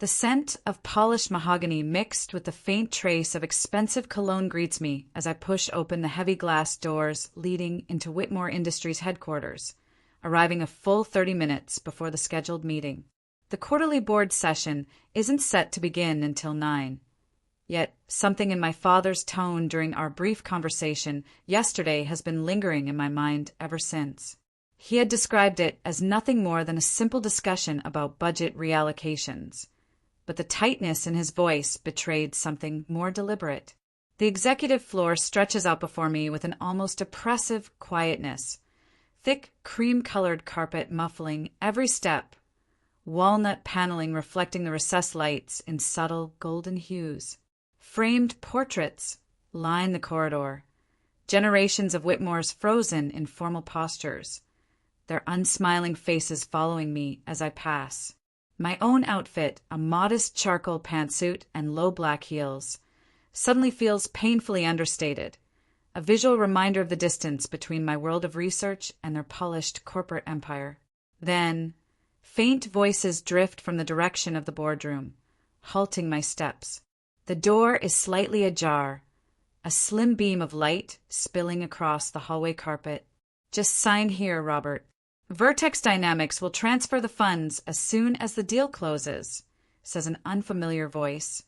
The scent of polished mahogany mixed with the faint trace of expensive cologne greets me as I push open the heavy glass doors leading into Whitmore Industries headquarters, arriving a full 30 minutes before the scheduled meeting. The quarterly board session isn't set to begin until 9. Yet something in my father's tone during our brief conversation yesterday has been lingering in my mind ever since. He had described it as nothing more than a simple discussion about budget reallocations, but the tightness in his voice betrayed something more deliberate. The executive floor stretches out before me with an almost oppressive quietness, thick cream-colored carpet muffling every step, walnut paneling reflecting the recessed lights in subtle golden hues. Framed portraits line the corridor, generations of Whitmores frozen in formal postures, their unsmiling faces following me as I pass. My own outfit, a modest charcoal pantsuit and low black heels, suddenly feels painfully understated, a visual reminder of the distance between my world of research and their polished corporate empire. Then, faint voices drift from the direction of the boardroom, halting my steps. The door is slightly ajar, a slim beam of light spilling across the hallway carpet. Just sign here, Robert. Vertex Dynamics will transfer the funds as soon as the deal closes, says an unfamiliar voice,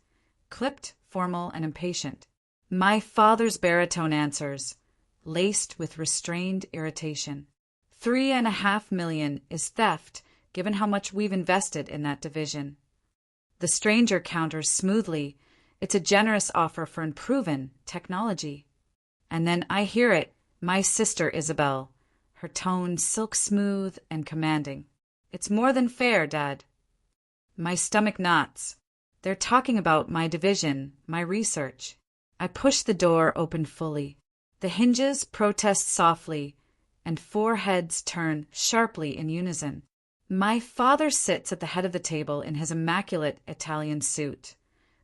clipped, formal, and impatient. My father's baritone answers, laced with restrained irritation. $3.5 million is theft, given how much we've invested in that division. The stranger counters smoothly, it's a generous offer for unproven technology. And then I hear it, my sister Isabel, her tone silk smooth and commanding. It's more than fair, Dad. My stomach knots. They're talking about my division, my research. I push the door open fully. The hinges protest softly, and 4 heads turn sharply in unison. My father sits at the head of the table in his immaculate Italian suit.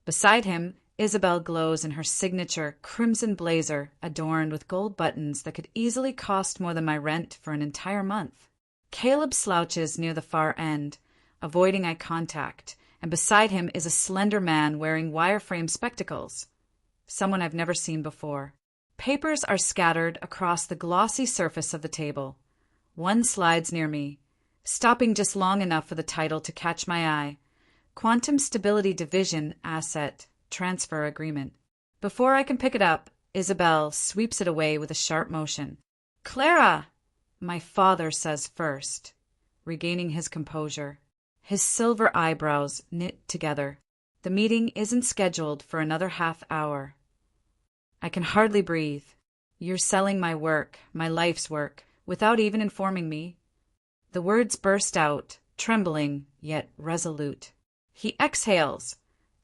Beside him, Isabel glows in her signature crimson blazer adorned with gold buttons that could easily cost more than my rent for an entire month. Caleb slouches near the far end, avoiding eye contact, and beside him is a slender man wearing wireframe spectacles, someone I've never seen before. Papers are scattered across the glossy surface of the table. One slides near me, stopping just long enough for the title to catch my eye. Quantum Stability Division Asset Transfer Agreement. Before I can pick it up, Isabel sweeps it away with a sharp motion. Clara! My father says first, regaining his composure. His silver eyebrows knit together. The meeting isn't scheduled for another half hour. I can hardly breathe. You're selling my work, my life's work, without even informing me. The words burst out, trembling yet resolute. He exhales,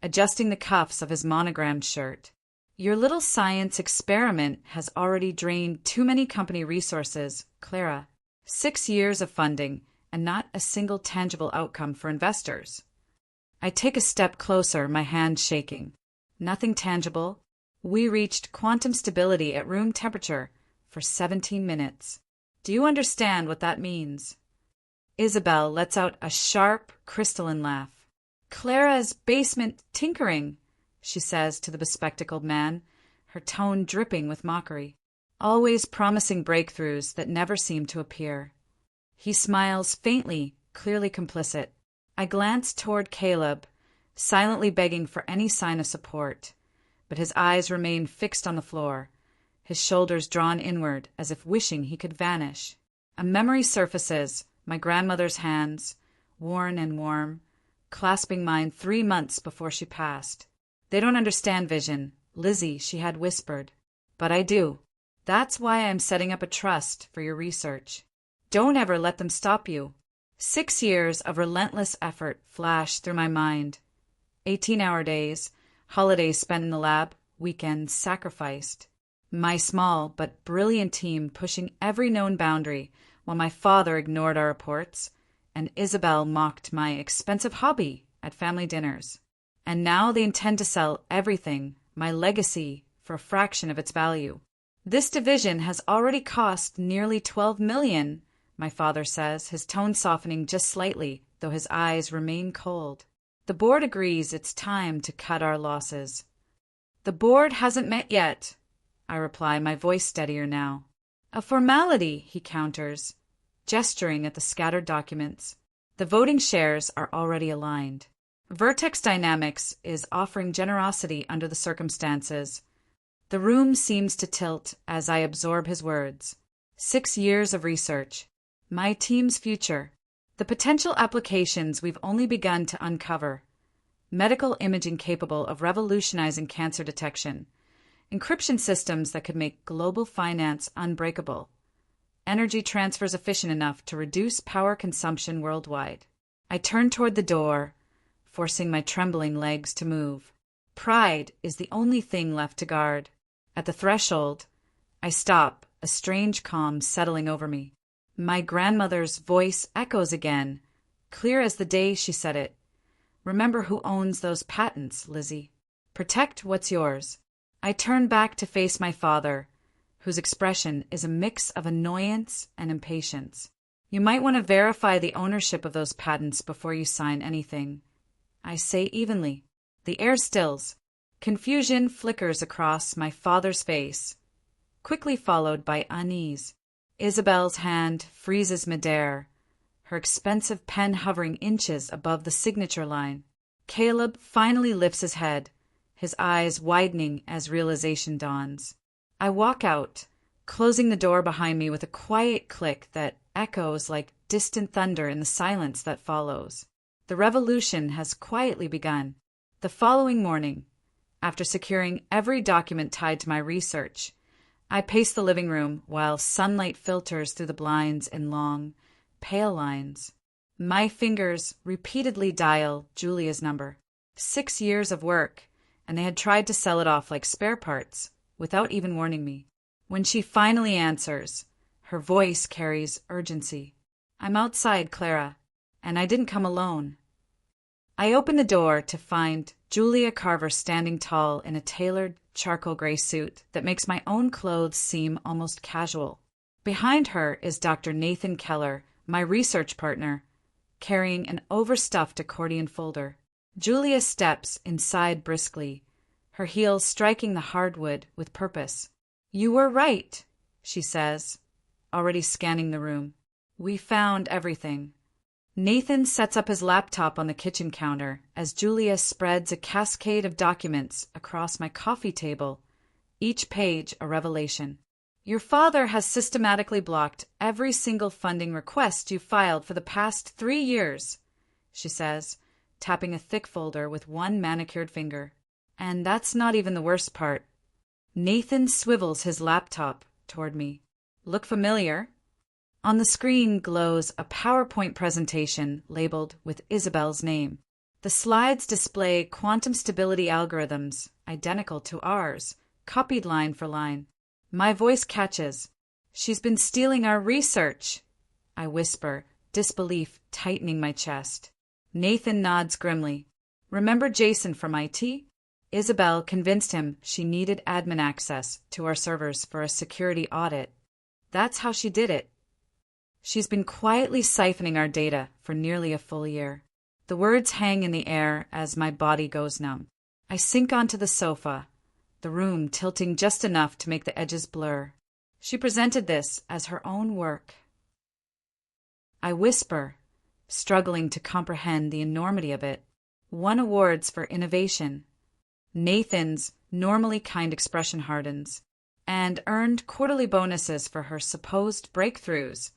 adjusting the cuffs of his monogrammed shirt. Your little science experiment has already drained too many company resources, Clara. 6 years of funding, and not a single tangible outcome for investors. I take a step closer, my hand shaking. Nothing tangible. We reached quantum stability at room temperature for 17 minutes. Do you understand what that means? Isabel lets out a sharp, crystalline laugh. Clara's basement tinkering, she says to the bespectacled man, her tone dripping with mockery. Always promising breakthroughs that never seem to appear. He smiles faintly, clearly complicit. I glance toward Caleb, silently begging for any sign of support, but his eyes remain fixed on the floor, his shoulders drawn inward as if wishing he could vanish. A memory surfaces, my grandmother's hands, worn and warm, clasping mine 3 months before she passed. They don't understand vision, Lizzie, she had whispered. But I do. That's why I'm setting up a trust for your research. Don't ever let them stop you. 6 years of relentless effort flash through my mind. 18-hour days, holidays spent in the lab, weekends sacrificed. My small but brilliant team pushing every known boundary while my father ignored our reports, and Isabel mocked my expensive hobby at family dinners. And now they intend to sell everything, my legacy, for a fraction of its value. This division has already cost nearly $12 million, my father says, his tone softening just slightly, though his eyes remain cold. The board agrees it's time to cut our losses. The board hasn't met yet, I reply, my voice steadier now. A formality, he counters, gesturing at the scattered documents. The voting shares are already aligned. Vertex Dynamics is offering generosity under the circumstances. The room seems to tilt as I absorb his words. 6 years of research. My team's future. The potential applications we've only begun to uncover. Medical imaging capable of revolutionizing cancer detection. Encryption systems that could make global finance unbreakable. Energy transfers efficient enough to reduce power consumption worldwide. I turn toward the door, forcing my trembling legs to move. Pride is the only thing left to guard. At the threshold, I stop, a strange calm settling over me. My grandmother's voice echoes again, clear as the day she said it. Remember who owns those patents, Lizzie. Protect what's yours. I turn back to face my father, whose expression is a mix of annoyance and impatience. You might want to verify the ownership of those patents before you sign anything. I say evenly. The air stills. Confusion flickers across my father's face, quickly followed by unease. Isabel's hand freezes midair, her expensive pen hovering inches above the signature line. Caleb finally lifts his head, his eyes widening as realization dawns. I walk out, closing the door behind me with a quiet click that echoes like distant thunder in the silence that follows. The revolution has quietly begun. The following morning, after securing every document tied to my research, I pace the living room while sunlight filters through the blinds in long, pale lines. My fingers repeatedly dial Julia's number. 6 years of work, and they had tried to sell it off like spare parts, without even warning me. When she finally answers, her voice carries urgency. I'm outside, Clara, and I didn't come alone. I open the door to find Julia Carver standing tall in a tailored charcoal gray suit that makes my own clothes seem almost casual. Behind her is Dr. Nathan Keller, my research partner, carrying an overstuffed accordion folder. Julia steps inside briskly, her heels striking the hardwood with purpose. You were right, she says, already scanning the room. We found everything. Nathan sets up his laptop on the kitchen counter as Julia spreads a cascade of documents across my coffee table, each page a revelation. Your father has systematically blocked every single funding request you filed for the past 3 years, she says, tapping a thick folder with one manicured finger. And that's not even the worst part. Nathan swivels his laptop toward me. Look familiar? On the screen glows a PowerPoint presentation labeled with Isabel's name. The slides display quantum stability algorithms, identical to ours, copied line for line. My voice catches. She's been stealing our research, I whisper, disbelief tightening my chest. Nathan nods grimly. Remember Jason from IT? Isabel convinced him she needed admin access to our servers for a security audit. That's how she did it. She's been quietly siphoning our data for nearly a full year. The words hang in the air as my body goes numb. I sink onto the sofa, the room tilting just enough to make the edges blur. She presented this as her own work. I whisper, struggling to comprehend the enormity of it. Won awards for innovation. Nathan's normally kind expression hardens, and earned quarterly bonuses for her supposed breakthroughs,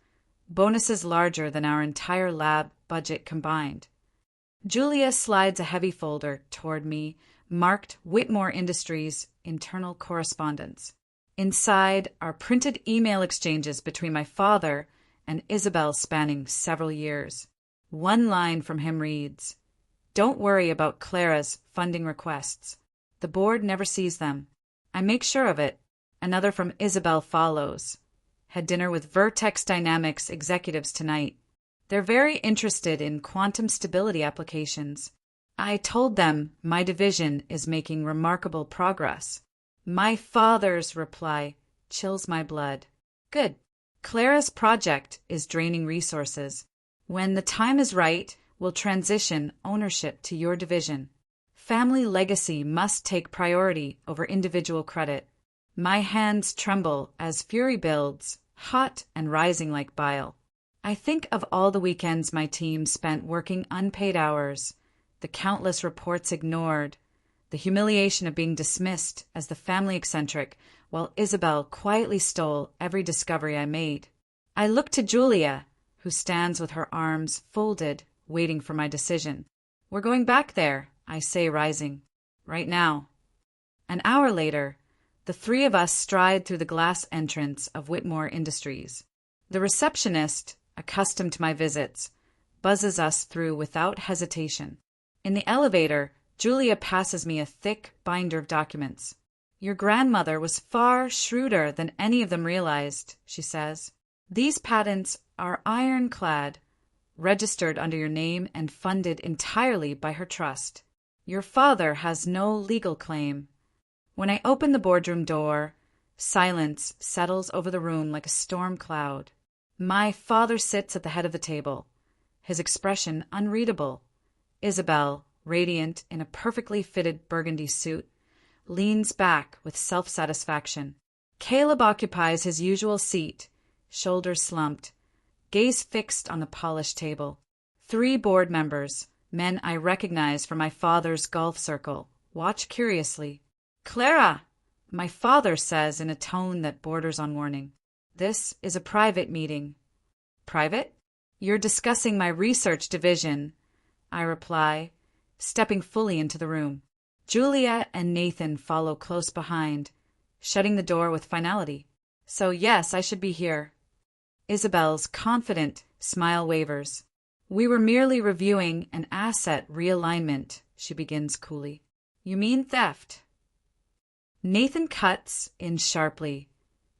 bonuses larger than our entire lab budget combined. Julia slides a heavy folder toward me, marked Whitmore Industries internal correspondence. Inside are printed email exchanges between my father and Isabel spanning several years. One line from him reads, "Don't worry about Clara's funding requests. The board never sees them. I make sure of it." Another from Isabel follows. Had dinner with Vertex Dynamics executives tonight. They're very interested in quantum stability applications. I told them my division is making remarkable progress. My father's reply chills my blood. Good. Clara's project is draining resources. When the time is right, will transition ownership to your division. Family legacy must take priority over individual credit. My hands tremble as fury builds, hot and rising like bile. I think of all the weekends my team spent working unpaid hours, the countless reports ignored, the humiliation of being dismissed as the family eccentric, while Isabel quietly stole every discovery I made. I look to Julia, who stands with her arms folded, waiting for my decision. We're going back there, I say, rising. Right now. An hour later, the three of us stride through the glass entrance of Whitmore Industries. The receptionist, accustomed to my visits, buzzes us through without hesitation. In the elevator, Julia passes me a thick binder of documents. Your grandmother was far shrewder than any of them realized, she says. These patents are ironclad, registered under your name and funded entirely by her trust. Your father has no legal claim. When I open the boardroom door, silence settles over the room like a storm cloud. My father sits at the head of the table, his expression unreadable. Isabel, radiant in a perfectly fitted burgundy suit, leans back with self-satisfaction. Caleb occupies his usual seat, shoulders slumped, gaze fixed on the polished table. 3 board members, men I recognize from my father's golf circle, watch curiously. Clara, my father says in a tone that borders on warning. This is a private meeting. Private? You're discussing my research division, I reply, stepping fully into the room. Julia and Nathan follow close behind, shutting the door with finality. So yes, I should be here. Isabel's confident smile wavers. We were merely reviewing an asset realignment, she begins coolly. You mean theft? Nathan cuts in sharply,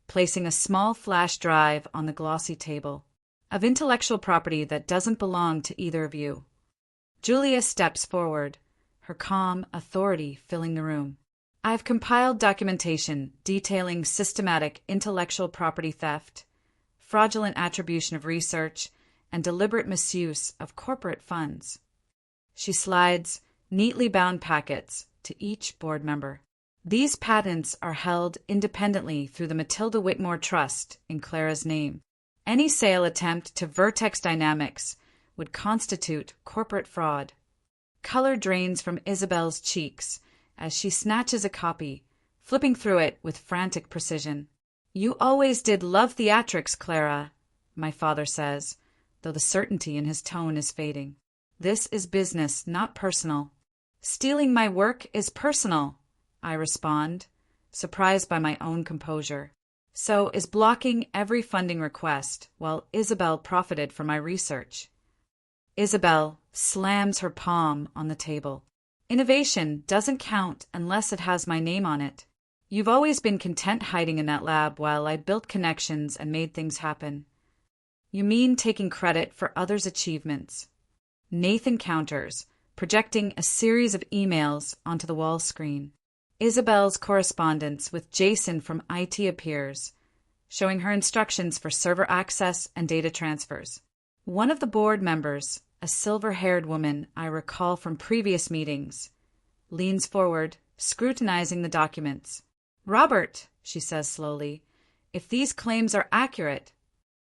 placing a small flash drive on the glossy table, of intellectual property that doesn't belong to either of you. Julia steps forward, her calm authority filling the room. I've compiled documentation detailing systematic intellectual property theft, fraudulent attribution of research, and deliberate misuse of corporate funds. She slides neatly bound packets to each board member. These patents are held independently through the Matilda Whitmore Trust in Clara's name. Any sale attempt to Vertex Dynamics would constitute corporate fraud. Color drains from Isabel's cheeks as she snatches a copy, flipping through it with frantic precision. You always did love theatrics, Clara, my father says, though the certainty in his tone is fading. This is business, not personal. Stealing my work is personal, I respond, surprised by my own composure. So is blocking every funding request, while Isabel profited from my research. Isabel slams her palm on the table. Innovation doesn't count unless it has my name on it. You've always been content hiding in that lab while I built connections and made things happen. You mean taking credit for others' achievements. Nathan counters, projecting a series of emails onto the wall screen. Isabel's correspondence with Jason from IT appears, showing her instructions for server access and data transfers. One of the board members, a silver-haired woman I recall from previous meetings, leans forward, scrutinizing the documents. Robert, she says slowly, if these claims are accurate.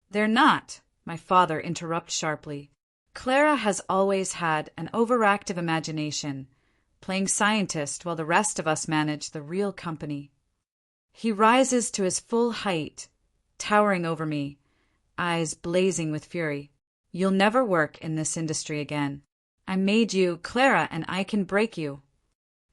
They're not, my father interrupts sharply. Clara has always had an overactive imagination, playing scientist while the rest of us manage the real company. He rises to his full height, towering over me, eyes blazing with fury. You'll never work in this industry again. I made you, Clara, and I can break you.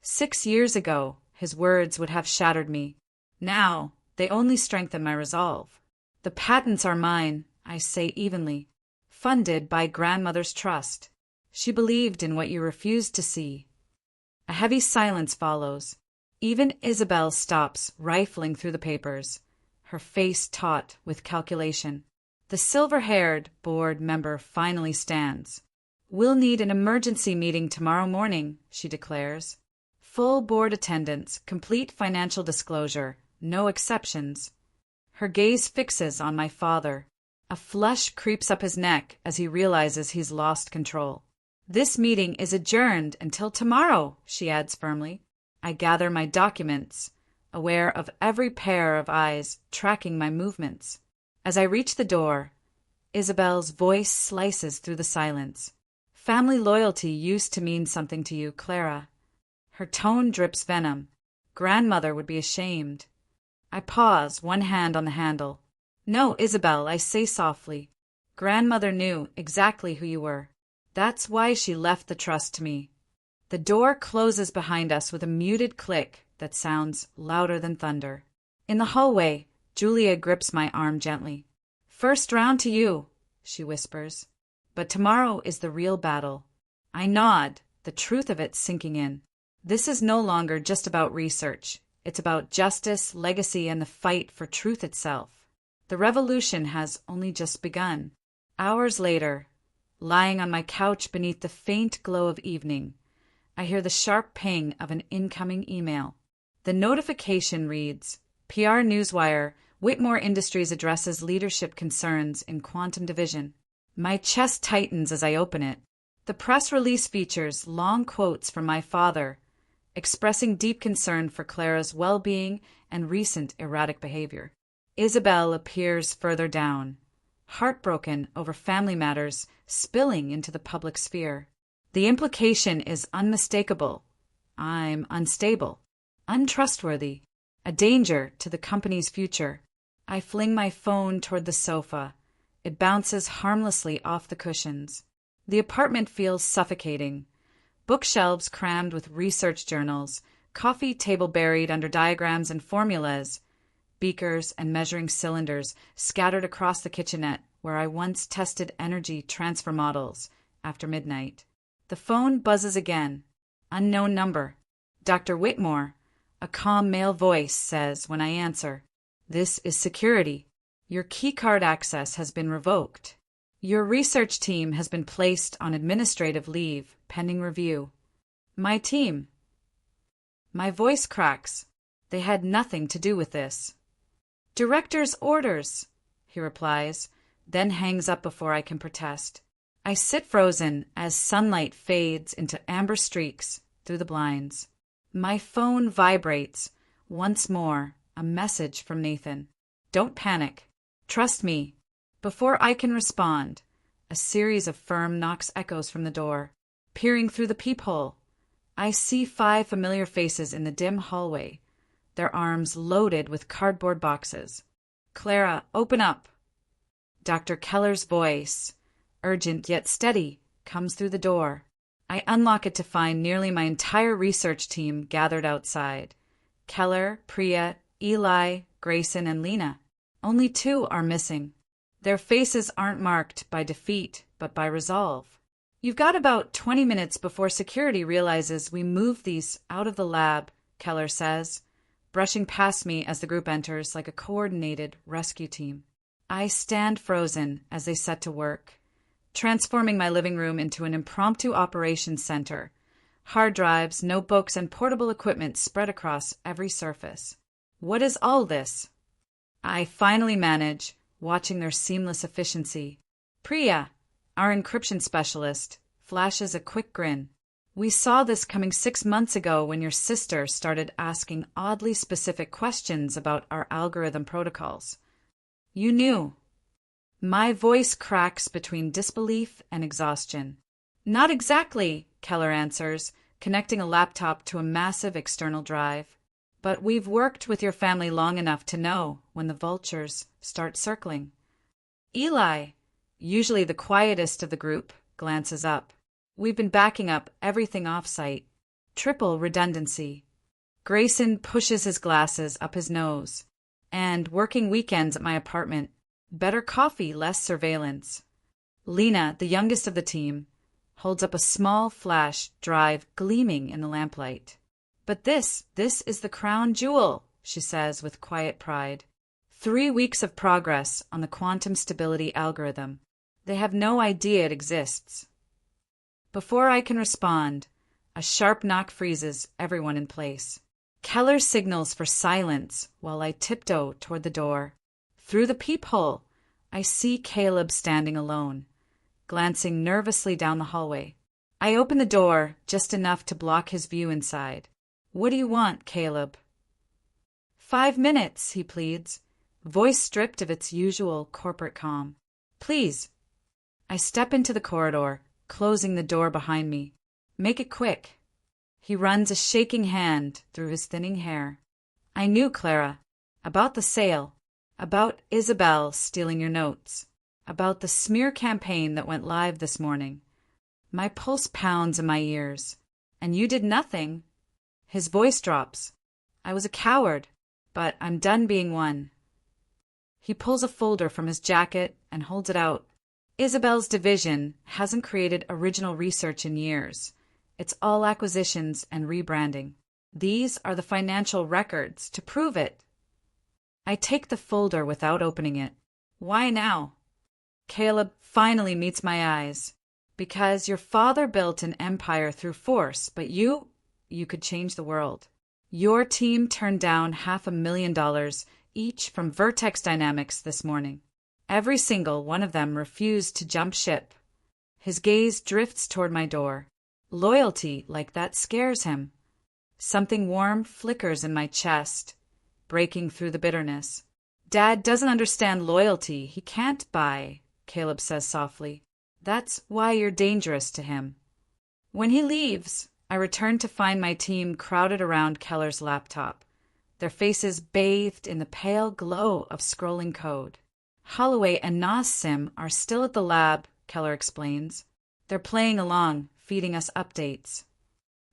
6 years ago, his words would have shattered me. Now, they only strengthen my resolve. The patents are mine, I say evenly, funded by grandmother's trust. She believed in what you refused to see. A heavy silence follows. Even Isabel stops rifling through the papers, her face taut with calculation. The silver-haired board member finally stands. We'll need an emergency meeting tomorrow morning, she declares. Full board attendance, complete financial disclosure, no exceptions. Her gaze fixes on my father. A flush creeps up his neck as he realizes he's lost control. This meeting is adjourned until tomorrow, she adds firmly. I gather my documents, aware of every pair of eyes tracking my movements. As I reach the door, Isabel's voice slices through the silence. Family loyalty used to mean something to you, Clara. Her tone drips venom. Grandmother would be ashamed. I pause, one hand on the handle. No, Isabel, I say softly. Grandmother knew exactly who you were. That's why she left the trust to me. The door closes behind us with a muted click that sounds louder than thunder. In the hallway, Julia grips my arm gently. First round to you, she whispers. But tomorrow is the real battle. I nod, the truth of it sinking in. This is no longer just about research. It's about justice, legacy, and the fight for truth itself. The revolution has only just begun. Hours later, lying on my couch beneath the faint glow of evening, I hear the sharp ping of an incoming email. The notification reads, PR Newswire, Whitmore Industries addresses leadership concerns in quantum division. My chest tightens as I open it. The press release features long quotes from my father, expressing deep concern for Clara's well-being and recent erratic behavior. Isabel appears further down, heartbroken over family matters spilling into the public sphere. The implication is unmistakable. I'm unstable, untrustworthy, a danger to the company's future. I fling my phone toward the sofa. It bounces harmlessly off the cushions. The apartment feels suffocating. Bookshelves crammed with research journals, coffee table buried under diagrams and formulas, beakers and measuring cylinders scattered across the kitchenette where I once tested energy transfer models after midnight. The phone buzzes again. Unknown number. Dr. Whitmore, a calm male voice says when I answer, "This is security. Your keycard access has been revoked. Your research team has been placed on administrative leave, pending review." My team. My voice cracks. They had nothing to do with this. Director's orders, he replies, then hangs up before I can protest. I sit frozen as sunlight fades into amber streaks through the blinds. My phone vibrates. Once more, a message from Nathan. Don't panic. Trust me. Before I can respond, a series of firm knocks echoes from the door. Peering through the peephole, I see 5 familiar faces in the dim hallway, their arms loaded with cardboard boxes. Clara, open up. Dr. Keller's voice, urgent yet steady, comes through the door. I unlock it to find nearly my entire research team gathered outside. Keller, Priya, Eli, Grayson, and Lena. Only 2 are missing. Their faces aren't marked by defeat, but by resolve. You've got about 20 minutes before security realizes we moved these out of the lab, Keller says, brushing past me as the group enters like a coordinated rescue team. I stand frozen as they set to work, transforming my living room into an impromptu operations center. Hard drives, notebooks, and portable equipment spread across every surface. What is all this? I finally manage, watching their seamless efficiency. Priya, our encryption specialist, flashes a quick grin. We saw this coming 6 months ago when your sister started asking oddly specific questions about our algorithm protocols. You knew. My voice cracks between disbelief and exhaustion. Not exactly, Keller answers, connecting a laptop to a massive external drive. But we've worked with your family long enough to know when the vultures start circling. Eli, usually the quietest of the group, glances up. We've been backing up everything off-site. Triple redundancy. Grayson pushes his glasses up his nose. And working weekends at my apartment. Better coffee, less surveillance. Lena, the youngest of the team, holds up a small flash drive gleaming in the lamplight. But this is the crown jewel, she says with quiet pride. 3 weeks of progress on the quantum stability algorithm. They have no idea it exists. Before I can respond, a sharp knock freezes everyone in place. Keller signals for silence while I tiptoe toward the door. Through the peephole, I see Caleb standing alone, glancing nervously down the hallway. I open the door, just enough to block his view inside. What do you want, Caleb? 5 minutes, he pleads, voice stripped of its usual corporate calm. Please. I step into the corridor, closing the door behind me. Make it quick. He runs a shaking hand through his thinning hair. I knew, Clara. About the sale. About Isabel stealing your notes. About the smear campaign that went live this morning. My pulse pounds in my ears. And you did nothing. His voice drops. I was a coward, but I'm done being one. He pulls a folder from his jacket and holds it out. Isabel's division hasn't created original research in years. It's all acquisitions and rebranding. These are the financial records to prove it. I take the folder without opening it. Why now? Caleb finally meets my eyes. Because your father built an empire through force, but you could change the world. Your team turned down $500,000 each from Vertex Dynamics this morning. Every single one of them refused to jump ship. His gaze drifts toward my door. Loyalty like that scares him. Something warm flickers in my chest, breaking through the bitterness. Dad doesn't understand loyalty. He can't buy, Caleb says softly. That's why you're dangerous to him. When he leaves, I return to find my team crowded around Keller's laptop, their faces bathed in the pale glow of scrolling code. Holloway and Nassim are still at the lab, Keller explains. They're playing along, feeding us updates.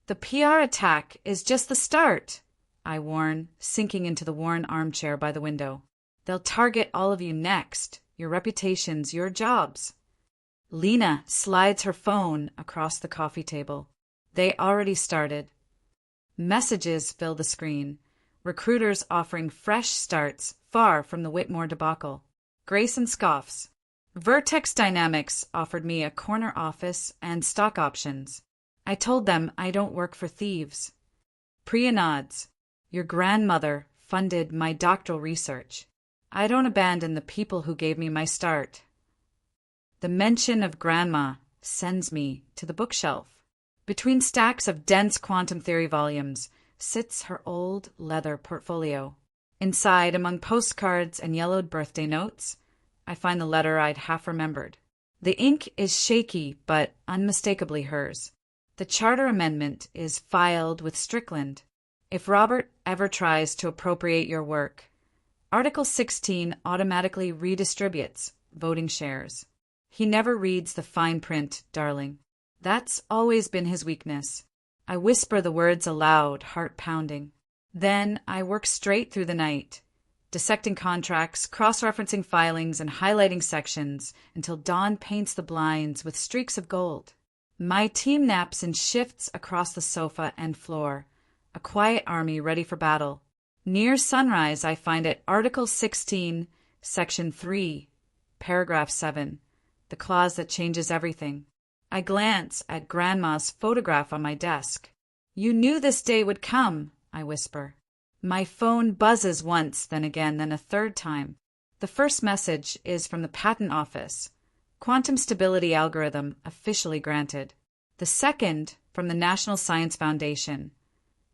The PR attack is just the start, I warn, sinking into the worn armchair by the window. They'll target all of you next, your reputations, your jobs. Lena slides her phone across the coffee table. They already started. Messages fill the screen, recruiters offering fresh starts far from the Whitmore debacle. Grayson scoffs. Vertex Dynamics offered me a corner office and stock options. I told them I don't work for thieves. Priya nods. Your grandmother funded my doctoral research. I don't abandon the people who gave me my start. The mention of Grandma sends me to the bookshelf. Between stacks of dense quantum theory volumes sits her old leather portfolio. Inside, among postcards and yellowed birthday notes, I find the letter I'd half remembered. The ink is shaky, but unmistakably hers. The charter amendment is filed with Strickland. If Robert ever tries to appropriate your work, Article 16 automatically redistributes voting shares. He never reads the fine print, darling. That's always been his weakness. I whisper the words aloud, heart pounding. Then I work straight through the night, dissecting contracts, cross-referencing filings, and highlighting sections until dawn paints the blinds with streaks of gold. My team naps in shifts across the sofa and floor, a quiet army ready for battle. Near sunrise, I find it Article 16, Section 3, Paragraph 7, the clause that changes everything. I glance at Grandma's photograph on my desk. You knew this day would come, I whisper. My phone buzzes once, then again, then a third time. The first message is from the Patent Office. Quantum stability algorithm officially granted. The second from the National Science Foundation.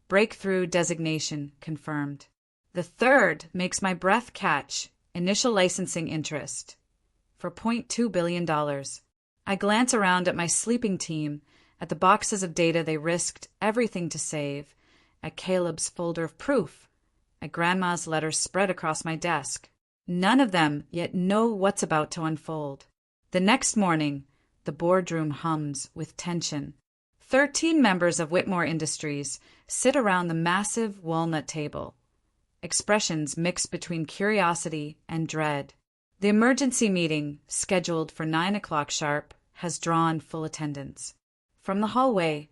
Breakthrough designation confirmed. The third makes my breath catch. Initial licensing interest for $0.2 billion. I glance around at my sleeping team, at the boxes of data they risked everything to save, at Caleb's folder of proof, at Grandma's letters spread across my desk. None of them yet know what's about to unfold. The next morning, the boardroom hums with tension. 13 members of Whitmore Industries sit around the massive walnut table. Expressions mix between curiosity and dread. The emergency meeting, scheduled for 9 o'clock sharp, has drawn full attendance. From the hallway,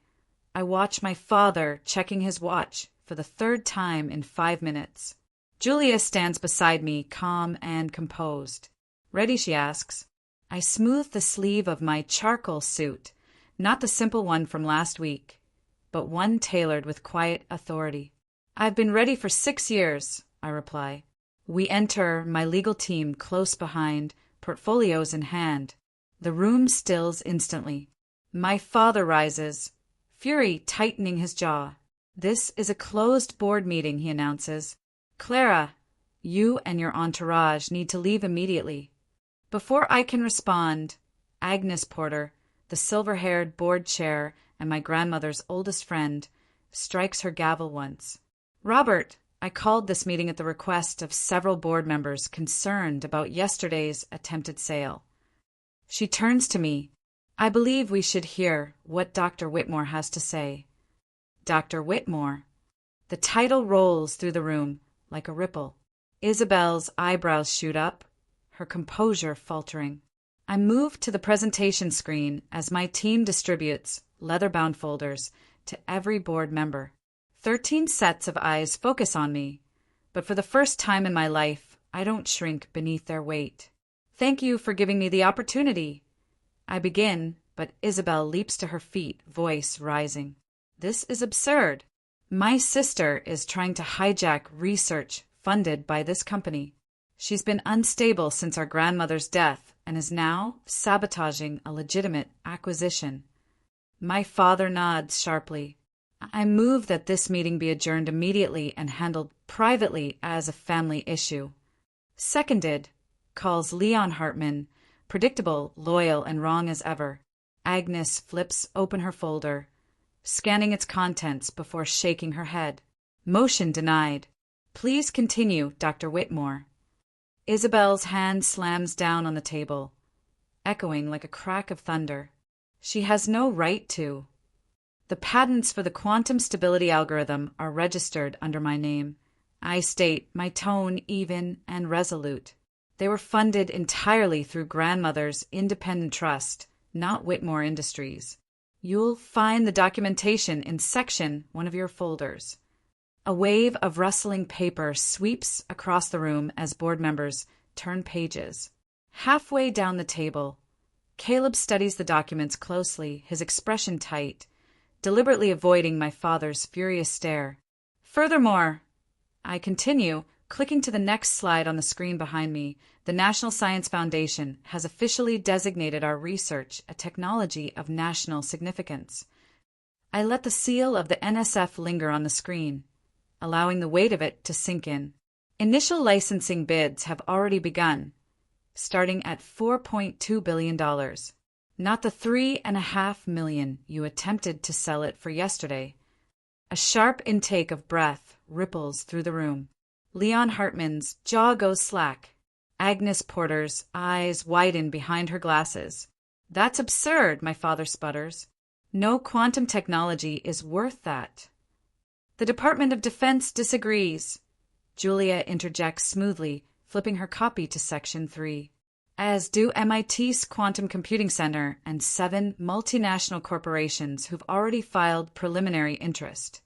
I watch my father checking his watch for the third time in 5 minutes. Julia stands beside me, calm and composed. Ready, she asks. I smooth the sleeve of my charcoal suit, not the simple one from last week, but one tailored with quiet authority. I've been ready for 6 years, I reply. We enter, my legal team close behind, portfolios in hand. The room stills instantly. My father rises, fury tightening his jaw. This is a closed board meeting, he announces. Clara, you and your entourage need to leave immediately. Before I can respond, Agnes Porter, the silver-haired board chair and my grandmother's oldest friend, strikes her gavel once. Robert, I called this meeting at the request of several board members concerned about yesterday's attempted sale. She turns to me. I believe we should hear what Dr. Whitmore has to say. Dr. Whitmore. The title rolls through the room like a ripple. Isabel's eyebrows shoot up, her composure faltering. I move to the presentation screen as my team distributes leather-bound folders to every board member. 13 sets of eyes focus on me, but for the first time in my life, I don't shrink beneath their weight. Thank you for giving me the opportunity. I begin, but Isabel leaps to her feet, voice rising. This is absurd. My sister is trying to hijack research funded by this company. She's been unstable since our grandmother's death and is now sabotaging a legitimate acquisition. My father nods sharply. I move that this meeting be adjourned immediately and handled privately as a family issue. Seconded, calls Leon Hartman, predictable, loyal, and wrong as ever. Agnes flips open her folder, scanning its contents before shaking her head. Motion denied. Please continue, Dr. Whitmore. Isabel's hand slams down on the table, echoing like a crack of thunder. She has no right to. The patents for the quantum stability algorithm are registered under my name. I state, my tone even and resolute. They were funded entirely through grandmother's independent trust, not Whitmore Industries. You'll find the documentation in section 1 of your folders. A wave of rustling paper sweeps across the room as board members turn pages. Halfway down the table, Caleb studies the documents closely, his expression tight, deliberately avoiding my father's furious stare. Furthermore, I continue, clicking to the next slide on the screen behind me, the National Science Foundation has officially designated our research a technology of national significance. I let the seal of the NSF linger on the screen, allowing the weight of it to sink in. Initial licensing bids have already begun, starting at $4.2 billion. Not the $3.5 million you attempted to sell it for yesterday. A sharp intake of breath ripples through the room. Leon Hartman's jaw goes slack. Agnes Porter's eyes widen behind her glasses. That's absurd, my father sputters. No quantum technology is worth that. The Department of Defense disagrees. Julia interjects smoothly, flipping her copy to Section 3. As do MIT's Quantum Computing Center and 7 multinational corporations who've already filed preliminary interest.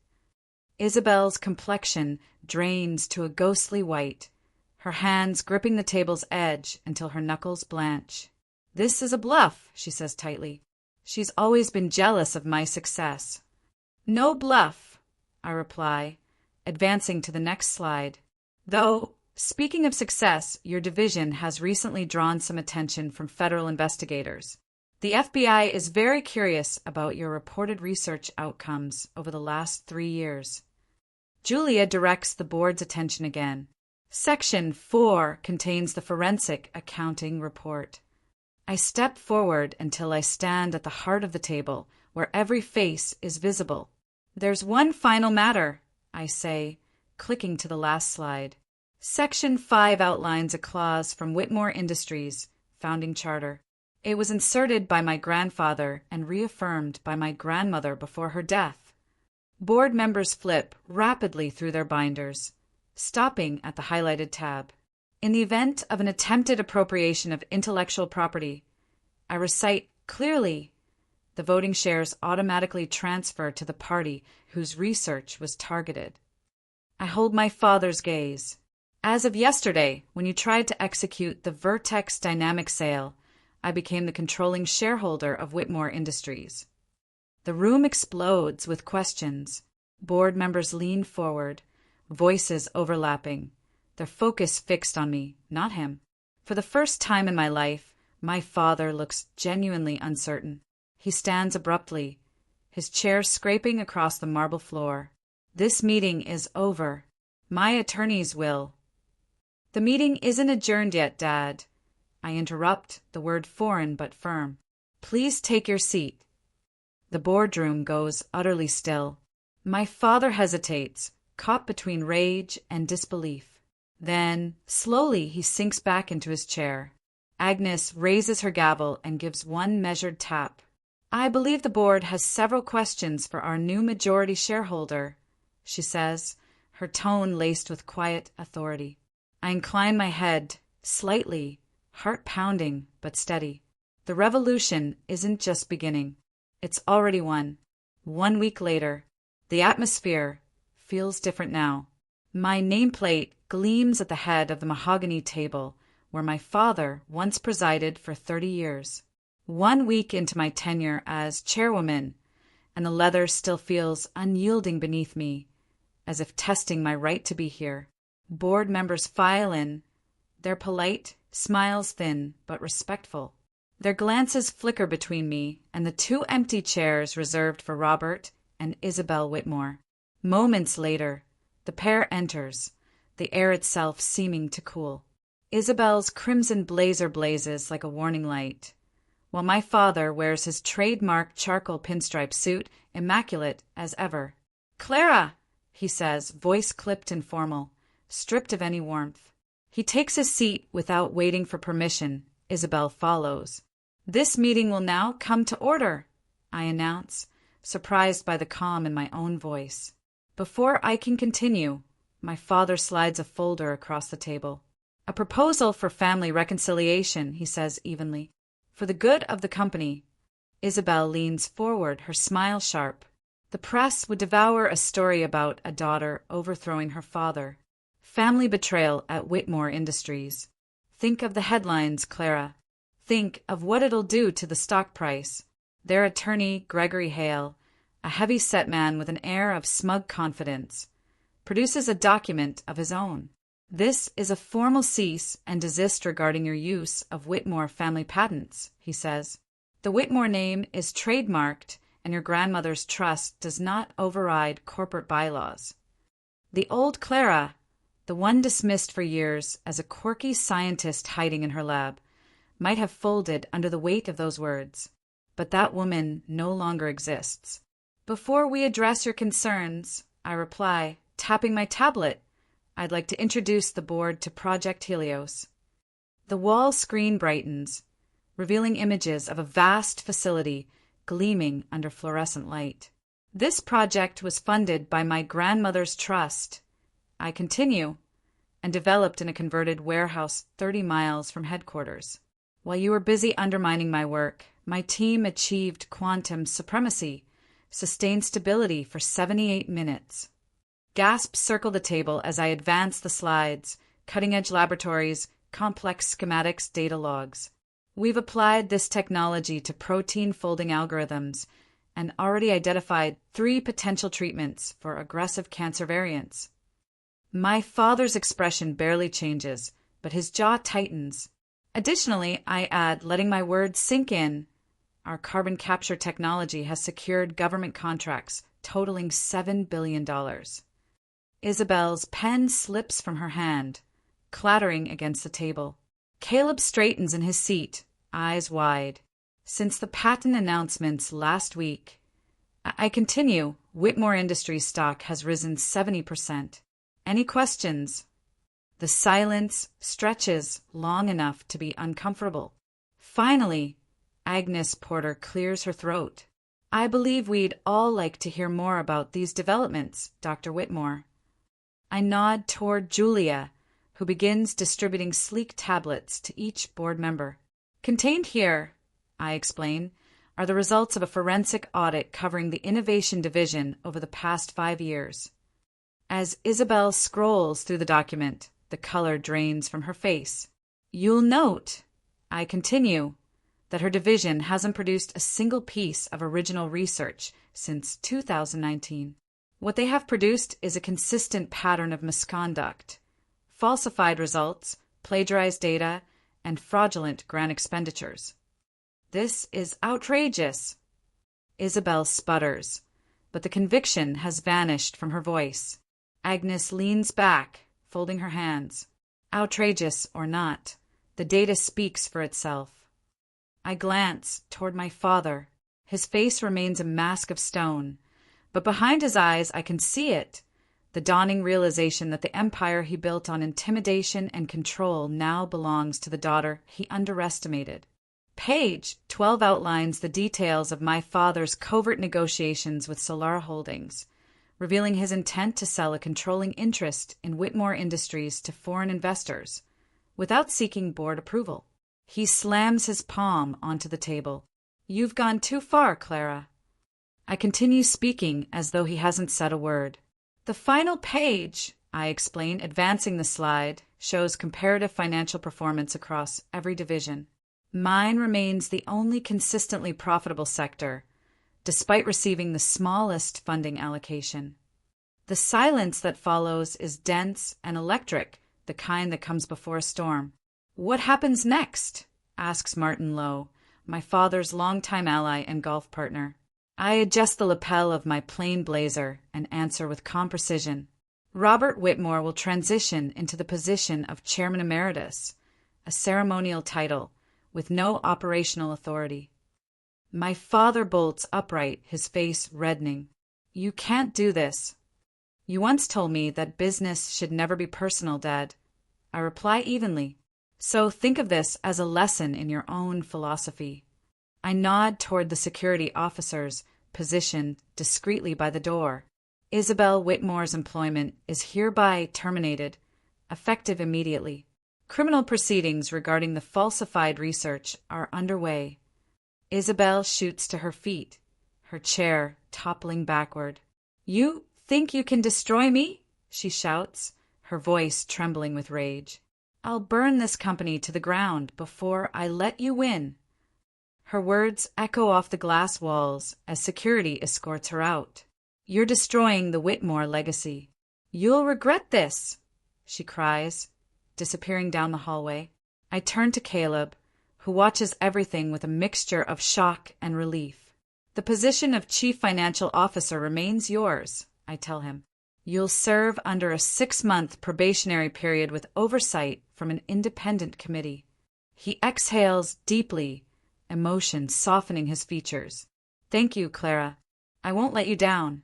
Isabel's complexion drains to a ghostly white, her hands gripping the table's edge until her knuckles blanch. This is a bluff, she says tightly. She's always been jealous of my success. No bluff, I reply, advancing to the next slide. Though, speaking of success, your division has recently drawn some attention from federal investigators. The FBI is very curious about your reported research outcomes over the last 3 years. Julia directs the board's attention again. Section 4 contains the forensic accounting report. I step forward until I stand at the heart of the table, where every face is visible. There's one final matter, I say, clicking to the last slide. Section 5 outlines a clause from Whitmore Industries' founding charter. It was inserted by my grandfather and reaffirmed by my grandmother before her death. Board members flip rapidly through their binders, stopping at the highlighted tab. In the event of an attempted appropriation of intellectual property, I recite clearly, the voting shares automatically transfer to the party whose research was targeted. I hold my father's gaze. As of yesterday, when you tried to execute the Vertex Dynamic sale, I became the controlling shareholder of Whitmore Industries. The room explodes with questions. Board members lean forward, voices overlapping, their focus fixed on me, not him. For the first time in my life, my father looks genuinely uncertain. He stands abruptly, his chair scraping across the marble floor. This meeting is over. My attorneys will. The meeting isn't adjourned yet, Dad. I interrupt, the word foreign but firm. Please take your seat. The boardroom goes utterly still. My father hesitates, caught between rage and disbelief. Then, slowly, he sinks back into his chair. Agnes raises her gavel and gives one measured tap. I believe the board has several questions for our new majority shareholder, she says, her tone laced with quiet authority. I incline my head, slightly, heart pounding but steady. The revolution isn't just beginning. It's already won. 1 week later, the atmosphere feels different now. My nameplate gleams at the head of the mahogany table where my father once presided for 30 years. 1 week into my tenure as chairwoman, and the leather still feels unyielding beneath me, as if testing my right to be here. Board members file in. They're polite, smiles thin but respectful. Their glances flicker between me and the 2 empty chairs reserved for Robert and Isabel Whitmore. Moments later, the pair enters, the air itself seeming to cool. Isabel's crimson blazer blazes like a warning light, while my father wears his trademark charcoal pinstripe suit, immaculate as ever. "Clara," he says, voice clipped and formal, stripped of any warmth. He takes his seat without waiting for permission. Isabel follows. "This meeting will now come to order," I announce, surprised by the calm in my own voice. Before I can continue, my father slides a folder across the table. "A proposal for family reconciliation," he says evenly. "For the good of the company." Isabel leans forward, her smile sharp. The press would devour a story about a daughter overthrowing her father. Family betrayal at Whitmore Industries. Think of the headlines, Clara. Think of what it'll do to the stock price. Their attorney, Gregory Hale, a heavy-set man with an air of smug confidence, produces a document of his own. "This is a formal cease and desist regarding your use of Whitmore family patents," he says. "The Whitmore name is trademarked, and your grandmother's trust does not override corporate bylaws." The old Clara, the one dismissed for years as a quirky scientist hiding in her lab, might have folded under the weight of those words. But that woman no longer exists. "Before we address your concerns," I reply, tapping my tablet, "I'd like to introduce the board to Project Helios." The wall screen brightens, revealing images of a vast facility gleaming under fluorescent light. "This project was funded by my grandmother's trust," I continue, "and developed in a converted warehouse 30 miles from headquarters. While you were busy undermining my work, my team achieved quantum supremacy, sustained stability for 78 minutes. Gasps circle the table as I advance the slides, cutting-edge laboratories, complex schematics, data logs. We've applied this technology to protein-folding algorithms and already identified 3 potential treatments for aggressive cancer variants. My father's expression barely changes, but his jaw tightens. Additionally, I add, letting my words sink in, our carbon capture technology has secured government contracts totaling $7 billion. Isabel's pen slips from her hand, clattering against the table. Caleb straightens in his seat, eyes wide. Since the patent announcements last week, I continue, Whitmore Industries stock has risen 70%. Any questions? The silence stretches long enough to be uncomfortable. Finally, Agnes Porter clears her throat. "I believe we'd all like to hear more about these developments, Dr. Whitmore." I nod toward Julia, who begins distributing sleek tablets to each board member. "Contained here," I explain, "are the results of a forensic audit covering the innovation division over the past 5 years. As Isabel scrolls through the document, the color drains from her face. "You'll note," I continue, "that her division hasn't produced a single piece of original research since 2019. What they have produced is a consistent pattern of misconduct, falsified results, plagiarized data, and fraudulent grant expenditures. This is outrageous," Isabel sputters, but the conviction has vanished from her voice. Agnes leans back, folding her hands. Outrageous or not, the data speaks for itself. I glance toward my father. His face remains a mask of stone, but behind his eyes I can see it, the dawning realization that the empire he built on intimidation and control now belongs to the daughter he underestimated. Page 12 outlines the details of my father's covert negotiations with Solara Holdings, revealing his intent to sell a controlling interest in Whitmore Industries to foreign investors, without seeking board approval. He slams his palm onto the table. You've gone too far, Clara. I continue speaking as though he hasn't said a word. The final page, I explain, advancing the slide, shows comparative financial performance across every division. Mine remains the only consistently profitable sector, despite receiving the smallest funding allocation. The silence that follows is dense and electric, the kind that comes before a storm. What happens next? Asks Martin Lowe, my father's longtime ally and golf partner. I adjust the lapel of my plain blazer and answer with calm precision. Robert Whitmore will transition into the position of Chairman Emeritus, a ceremonial title with no operational authority. My father bolts upright, his face reddening. You can't do this. You once told me that business should never be personal, Dad. I reply evenly. So think of this as a lesson in your own philosophy. I nod toward the security officers, positioned discreetly by the door. Isabel Whitmore's employment is hereby terminated, effective immediately. Criminal proceedings regarding the falsified research are underway. Isabel shoots to her feet, her chair toppling backward. You think you can destroy me? She shouts, her voice trembling with rage. I'll burn this company to the ground before I let you win. Her words echo off the glass walls as security escorts her out. You're destroying the Whitmore legacy. You'll regret this, she cries, disappearing down the hallway. I turn to Caleb, who watches everything with a mixture of shock and relief. The position of Chief Financial Officer remains yours, I tell him. You'll serve under a 6-month probationary period with oversight from an independent committee. He exhales deeply, emotion softening his features. Thank you, Clara. I won't let you down.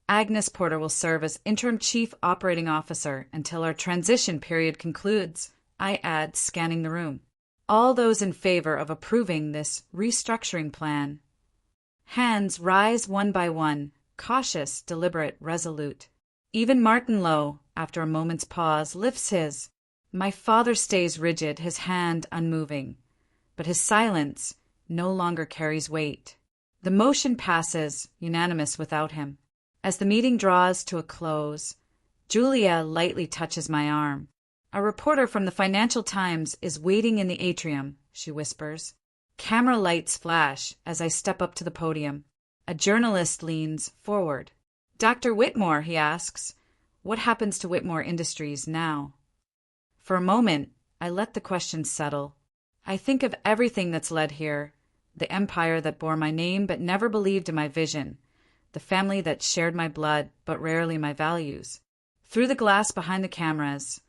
Agnes Porter will serve as interim chief operating officer until our transition period concludes, I add, scanning the room. All those in favor of approving this restructuring plan. Hands rise one by one, cautious, deliberate, resolute. Even Martin Lowe, after a moment's pause, lifts his. My father stays rigid, his hand unmoving, but his silence no longer carries weight. The motion passes, unanimous without him. As the meeting draws to a close, Julia lightly touches my arm. A reporter from the Financial Times is waiting in the atrium, she whispers. Camera lights flash as I step up to the podium. A journalist leans forward. Dr. Whitmore, he asks, what happens to Whitmore Industries now? For a moment, I let the question settle. I think of everything that's led here, the empire that bore my name but never believed in my vision, the family that shared my blood but rarely my values. Through the glass behind the cameras,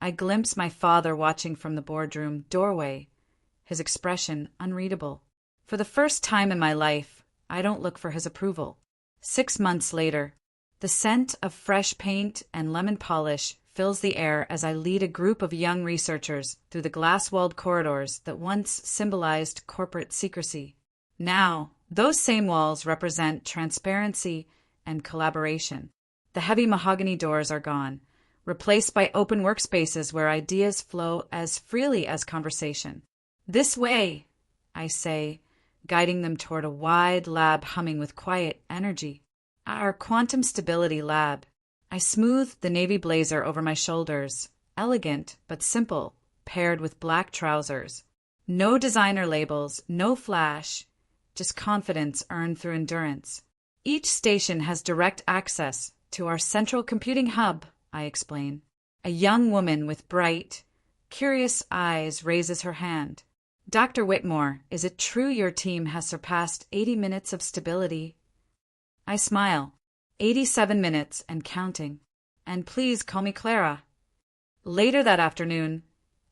I glimpse my father watching from the boardroom doorway, his expression unreadable. For the first time in my life, I don't look for his approval. 6 months later, the scent of fresh paint and lemon polish fills the air as I lead a group of young researchers through the glass-walled corridors that once symbolized corporate secrecy. Now, those same walls represent transparency and collaboration. The heavy mahogany doors are gone, replaced by open workspaces where ideas flow as freely as conversation. This way, I say, guiding them toward a wide lab humming with quiet energy. Our quantum stability lab. I smooth the navy blazer over my shoulders, elegant but simple, paired with black trousers. No designer labels, no flash, just confidence earned through endurance. Each station has direct access to our central computing hub, I explain. A young woman with bright, curious eyes raises her hand. Dr. Whitmore, is it true your team has surpassed 80 minutes of stability? I smile. 87 minutes and counting. And please call me Clara. Later that afternoon,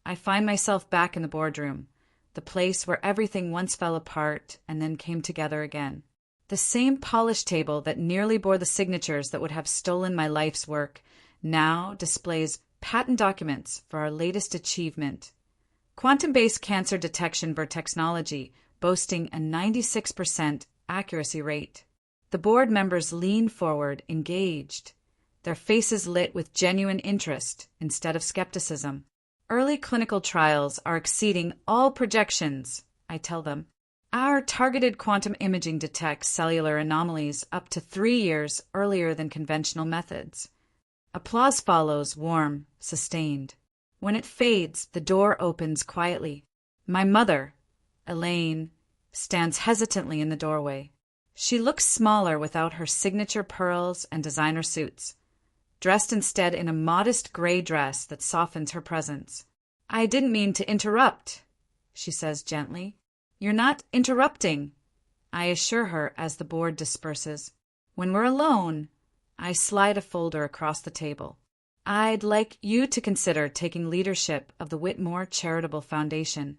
I find myself back in the boardroom, the place where everything once fell apart and then came together again. The same polished table that nearly bore the signatures that would have stolen my life's work now displays patent documents for our latest achievement. Quantum-based cancer detection technology, boasting a 96% accuracy rate. The board members lean forward, engaged, their faces lit with genuine interest instead of skepticism. Early clinical trials are exceeding all projections, I tell them. Our targeted quantum imaging detects cellular anomalies up to 3 years earlier than conventional methods. Applause follows, warm, sustained. When it fades, the door opens quietly. My mother, Elaine, stands hesitantly in the doorway. She looks smaller without her signature pearls and designer suits, dressed instead in a modest gray dress that softens her presence. I didn't mean to interrupt, she says gently. You're not interrupting, I assure her as the board disperses. When we're alone, I slide a folder across the table. I'd like you to consider taking leadership of the Whitmore Charitable Foundation.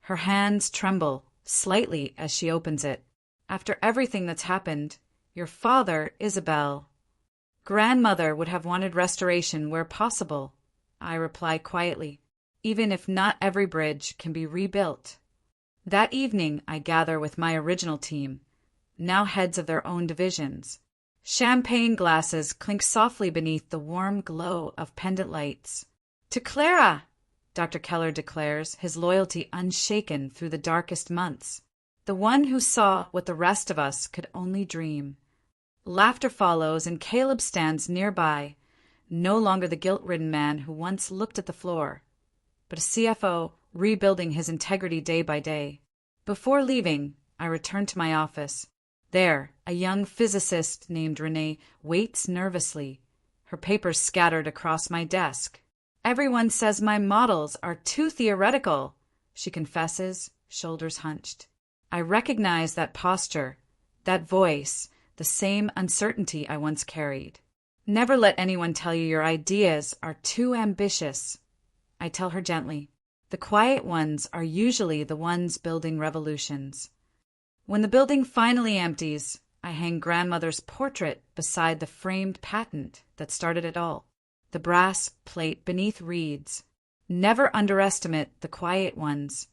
Her hands tremble slightly as she opens it. After everything that's happened, your father, Isabel, grandmother would have wanted restoration where possible, I reply quietly, even if not every bridge can be rebuilt. That evening, I gather with my original team, now heads of their own divisions. Champagne glasses clink softly beneath the warm glow of pendant lights. To Clara, Dr. Keller declares, his loyalty unshaken through the darkest months. The one who saw what the rest of us could only dream. Laughter follows, and Caleb stands nearby, no longer the guilt-ridden man who once looked at the floor, but a CFO rebuilding his integrity day by day. Before leaving, I return to my office. There, a young physicist named Renee waits nervously, her papers scattered across my desk. Everyone says my models are too theoretical, she confesses, shoulders hunched. I recognize that posture, that voice, the same uncertainty I once carried. Never let anyone tell you your ideas are too ambitious, I tell her gently. The quiet ones are usually the ones building revolutions. When the building finally empties, I hang grandmother's portrait beside the framed patent that started it all. The brass plate beneath reads, "Never underestimate the quiet ones.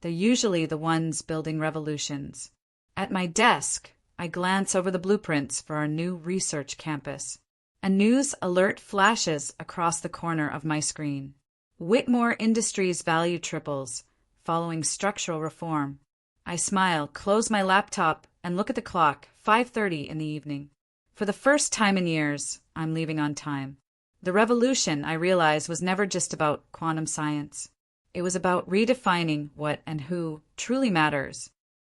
They're usually the ones building revolutions." At my desk, I glance over the blueprints for our new research campus. A news alert flashes across the corner of my screen. Whitmore Industries value triples, following structural reform. I smile, close my laptop, and look at the clock, 5:30 in the evening. For the first time in years, I'm leaving on time. The revolution, I realize, was never just about quantum science. It was about redefining what and who truly matters.